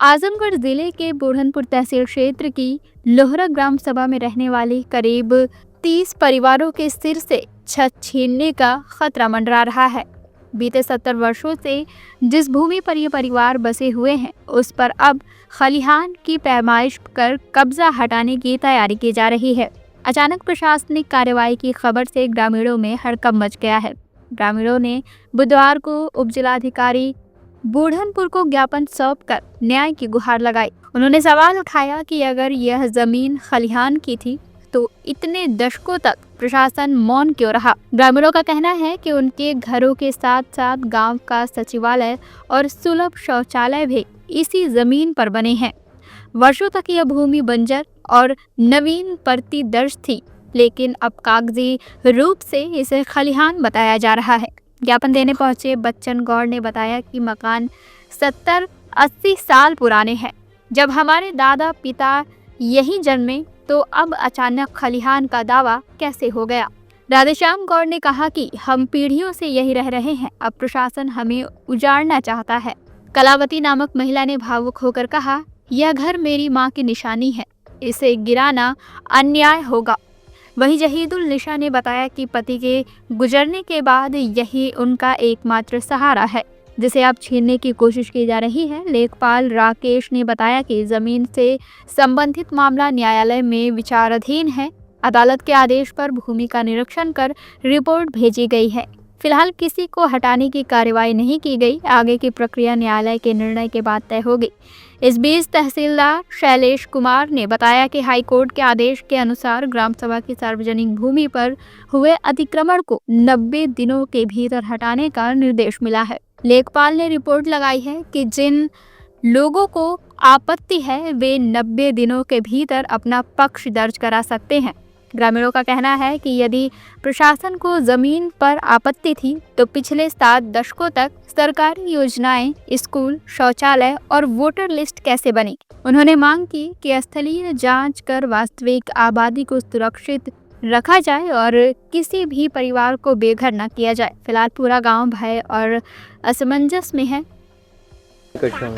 आजमगढ़ जिले के बुरहानपुर तहसील क्षेत्र की लोहरा ग्राम सभा में रहने वाले करीब 30 परिवारों के सिर से छत छीनने का खतरा मंडरा रहा है। बीते 70 वर्षों से जिस भूमि पर ये परिवार बसे हुए हैं उस पर अब खलिहान की पैमाइश कर कब्जा हटाने की तैयारी की जा रही है। अचानक प्रशासनिक कार्रवाई की खबर से ग्रामीणों में हड़कंप मच गया है। ग्रामीणों ने बुधवार को उपजिलाधिकारी बुरहानपुर को ज्ञापन सौंपकर न्याय की गुहार लगाई। उन्होंने सवाल उठाया कि अगर यह जमीन खलिहान की थी तो इतने दशकों तक प्रशासन मौन क्यों रहा। ग्रामीणों का कहना है कि उनके घरों के साथ साथ गांव का सचिवालय और सुलभ शौचालय भी इसी जमीन पर बने हैं। वर्षों तक यह भूमि बंजर और नवीन परती दर्ज थी, लेकिन अब कागजी रूप से इसे खलिहान बताया जा रहा है। ज्ञापन देने पहुंचे बच्चन गौड़ ने बताया कि मकान 70-80 साल पुराने हैं। जब हमारे दादा पिता यहीं जन्मे तो अब अचानक खलिहान का दावा कैसे हो गया। राधेश्याम गौड़ ने कहा कि हम पीढ़ियों से यही रह रहे हैं, अब प्रशासन हमें उजाड़ना चाहता है। कलावती नामक महिला ने भावुक होकर कहा, यह घर मेरी माँ की निशानी है, इसे गिराना अन्याय होगा। वहीं जहीदुल निशा ने बताया कि पति के गुजरने के बाद यही उनका एकमात्र सहारा है, जिसे अब छीनने की कोशिश की जा रही है। लेखपाल राकेश ने बताया कि जमीन से संबंधित मामला न्यायालय में विचाराधीन है। अदालत के आदेश पर भूमि का निरीक्षण कर रिपोर्ट भेजी गई है। फिलहाल किसी को हटाने की कार्रवाई नहीं की गई। आगे की प्रक्रिया न्यायालय के निर्णय के बाद तय होगी। इस बीच तहसीलदार शैलेश कुमार ने बताया कि हाईकोर्ट के आदेश के अनुसार ग्राम सभा की सार्वजनिक भूमि पर हुए अतिक्रमण को 90 दिनों के भीतर हटाने का निर्देश मिला है। लेखपाल ने रिपोर्ट लगाई है कि जिन लोगों को आपत्ति है वे 90 दिनों के भीतर अपना पक्ष दर्ज करा सकते हैं। ग्रामीणों का कहना है कि यदि प्रशासन को जमीन पर आपत्ति थी तो पिछले 7 दशकों तक सरकारी योजनाएं, स्कूल, शौचालय और वोटर लिस्ट कैसे बनी। उन्होंने मांग की कि स्थलीय जांच कर वास्तविक आबादी को सुरक्षित रखा जाए और किसी भी परिवार को बेघर न किया जाए। फिलहाल पूरा गांव भय और असमंजस में है।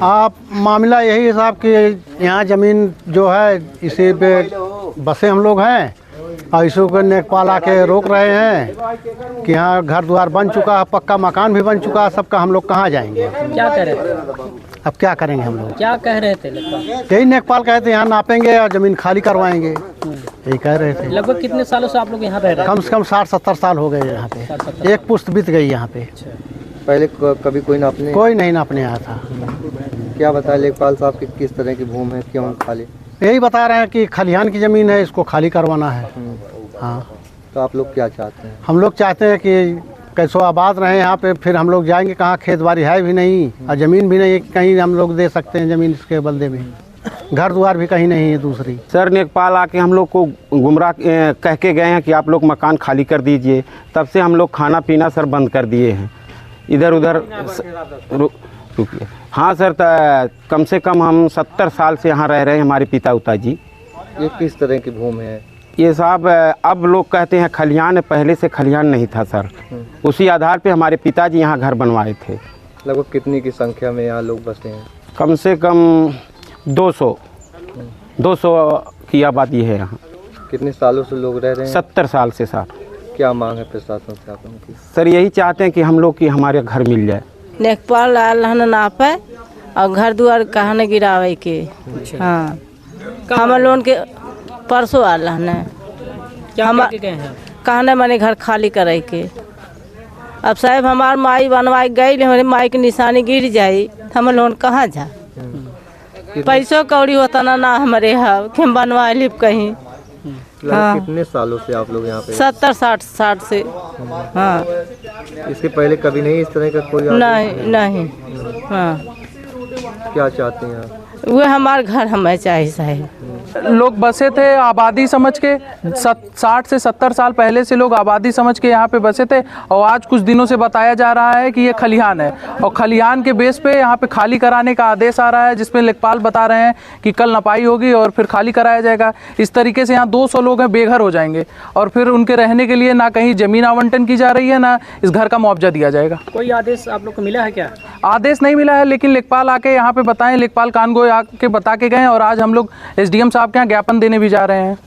आप मामला यही है साहब कि यहाँ ज़मीन जो है इसी पे बसे हम लोग हैं और इसी को लेखपाल आके रोक रहे हैं कि यहाँ घर द्वार बन चुका है, पक्का मकान भी बन चुका है सबका, हम लोग कहाँ जाएंगे। क्या कह रहे थे? अब क्या करेंगे हम लोग? क्या कह रहे थे? यही लेखपाल कहे थे यहाँ नापेंगे और ज़मीन खाली करवाएंगे, यही कह रहे थे। लगभग कितने सालों से आप लोग यहाँ रह रहे हैं? कम से कम 60-70 साल हो गए यहाँ पे। एक पुश्त बीत गई यहाँ पे। पहले कभी कोई नापने? कोई नहीं नापने आया था। क्या बताया लेखपाल साहब कि किस तरह की भूमि है, क्यों खाली? यही बता रहे हैं कि खलिहान की ज़मीन है, इसको खाली करवाना है। हाँ, तो आप लोग क्या चाहते हैं? हम लोग चाहते हैं कि कैसो आबाद रहे यहाँ पे, फिर हम लोग जाएंगे कहाँ, खेत बाड़ी है भी नहीं और ज़मीन भी नहीं है कि कहीं हम लोग दे सकते हैं ज़मीन, इसके बदले में घर द्वार भी कहीं नहीं है दूसरी। सर लेखपाल आके हम लोग को गुमराह कह के गए हैं कि आप लोग मकान खाली कर दीजिए। तब से हम लोग खाना पीना सर बंद कर दिए हैं, इधर उधर रुकिए। हाँ सर, कम से कम हम 70 साल से यहाँ रह रहे हैं, हमारे पिता उता जी। ये किस तरह की भूमि है? ये साहब अब लोग कहते हैं खलिहान है, पहले से खलिहान नहीं था सर। उसी आधार पे हमारे पिताजी यहाँ घर बनवाए थे। लगभग कितनी की संख्या में यहाँ लोग बसे हैं? कम से कम 200 की आबादी है यहाँ। कितने सालों से लोग रह रहे हैं? 70 साल से सर। क्या मांग है प्रशासन से आप उनकी? सर यही चाहते हैं कि हम लोग की हमारे घर मिल जाए। लेखपाल आल नापे और घर दुआर कहाँ न गिरावे के। हाँ, हम लोन के परसों आल हम कहाँ न मैंने घर खाली करे के। अब साहब हमार माई बनवाई गई, हमारे माई की निशानी गिर जाई, हम लोन कहाँ जा। पैसों कौड़ी होता ना हमारे यहाँ कि हम बनवा ली कहीं। हाँ। कितने सालों से आप लोग यहाँ पे? 70-60 से। हाँ, इसके पहले कभी नहीं इस तरह का कोई? नहीं। हाँ, क्या चाहते हैं आप? वो हमारे घर हमें चाहिए साहब। लोग बसे थे आबादी समझ के, 60 से 70 साल पहले से लोग आबादी समझ के यहाँ पे बसे थे और आज कुछ दिनों से बताया जा रहा है कि ये खलिहान है और खलिहान के बेस पे यहाँ पे खाली कराने का आदेश आ रहा है, जिसमें लेखपाल बता रहे हैं कि कल नपाई होगी और फिर खाली कराया जाएगा। इस तरीके से यहाँ 200 लोग हैं बेघर हो जाएंगे और फिर उनके रहने के लिए ना कहीं ज़मीन आवंटन की जा रही है, ना इस घर का मुआवजा दिया जाएगा। कोई आदेश आप लोग को मिला है क्या? आदेश नहीं मिला है, लेकिन लेखपाल आके यहाँ पे बताएं, लेखपाल कानगोई आके बता के गए और आज हम लोग एसडीएम साहब के यहाँ ज्ञापन देने भी जा रहे हैं।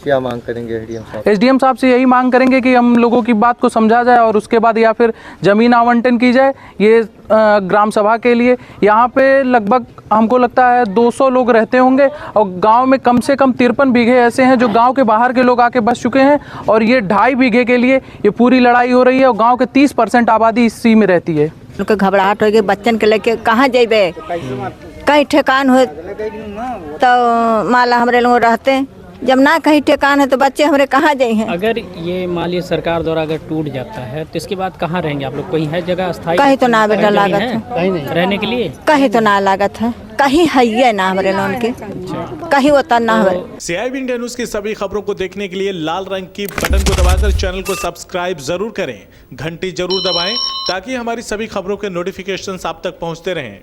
क्या मांग करेंगे एसडीएम साहब? एसडीएम साहब से यही मांग करेंगे कि हम लोगों की बात को समझा जाए और उसके बाद या फिर ज़मीन आवंटन की जाए ये ग्राम सभा के लिए। यहाँ पे लगभग हमको लगता है 200 लोग रहते होंगे और गांव में कम से कम 53 बीघे ऐसे हैं जो गांव के बाहर के लोग आके बस चुके हैं और ये 2.5 बीघे के लिए ये पूरी लड़ाई हो रही है और गाँव के 30% आबादी इसी में रहती है। उनको घबराहट हो गई, बच्चन के लेके कहाँ जेबे, कहीं ठेकान हो तो माला हमरे लोग रहते, जब ना कहीं ठेकान है तो बच्चे हमारे कहाँ जाए हैं। अगर ये मान लीजिए सरकार द्वारा अगर टूट जाता है तो इसके बाद कहाँ रहेंगे आप लोग? कोई है जगह स्थायी? कहीं तो ना बेटा लागत है रहने के लिए, कहीं तो ना लागत है, कहीं है ना हमारे लोन के, कहीं होता ना है। CIB इंडिया न्यूज की सभी खबरों को देखने के लिए लाल रंग की बटन को दबाकर चैनल को सब्सक्राइब जरूर करें, घंटी जरूर दबाएं ताकि हमारी सभी खबरों के नोटिफिकेशन आप तक पहुंचते रहें।